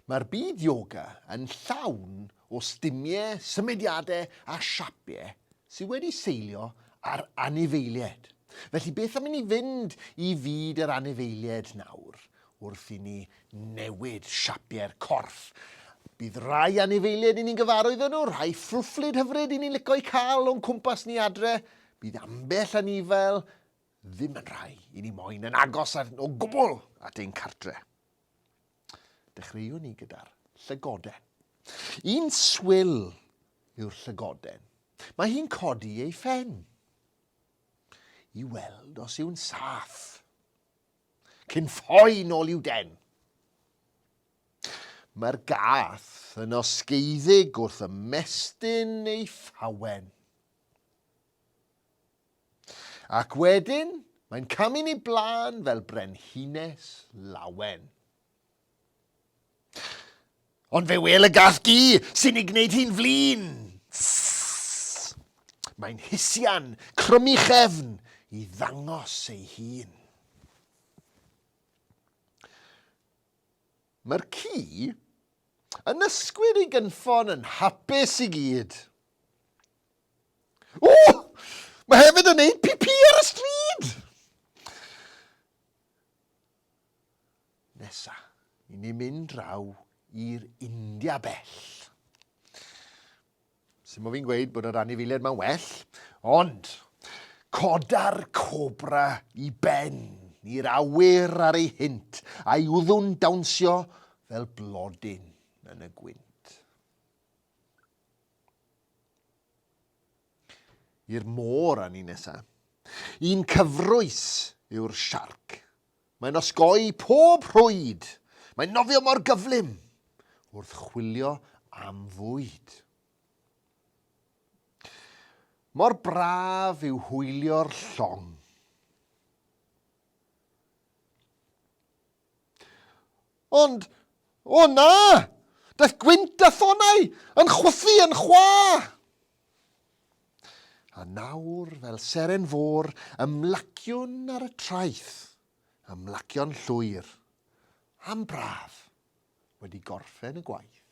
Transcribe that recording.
Mae'r byd yoga yn llawn o stumiau, symudiadau a siapiau sydd wedi seilio ar anifeiliaid. Felly beth am i ni fynd i fyd yr anifeiliaid nawr wrth i ni newid siapiau'r corff? Bydd rai anifeiliaid i ni'n gyfarwydd yn nhw, rai ffrwfflyd hyfryd i ni'n licio i cael o'n cwmpas ni adre. Bydd ambell anifel ddim yn rai i ni moyn yn agos o gwbl at ein cartre. Dechreuwn ni gyda'r llygoden. Un swyl yw'r llygoden. Mae hi'n codi ei phen i weld os yw'n saff. Cyn ffoi nôl i'w den. Mae'r gath yn osgeiddig wrth ymestyn ei phawen. Ac wedyn, mae'n camu'n ei blaen fel brenhines lawen. Ond fe wel y gath gi sy'n ei gwneud hi'n flin. Mae'n hisian, crymu chefn i ddangos ei hun. Mae'r ci yn ysgwyd ei gynffon yn hapus i gyd. O! Mae hefyd yn neud pipi ar y stryd! Nesa, i ni mynd draw i'r India bell. Simo fi'n gweud bod yr anifeiliaid ma'n well, ond coda'r cobra i ben i'r awyr ar ei hint a'i wddwn dawnsio fel blodyn yn y gwynt. I'r môr a ni nesa. Un cyfrwys yw'r siarc. Mae'n osgoi pob rhwyd. Mae'n nofio mor gyflym wrth chwilio am fwyd. Mor braf yw hwylio'r llong. Ond, o na! Daeth gwynt a thonau yn chwythu yn chwa! A nawr, fel seren fôr, ymlaciwn ar y traeth, ymlacion llwyr, am braf wedi gorffen y gwaith.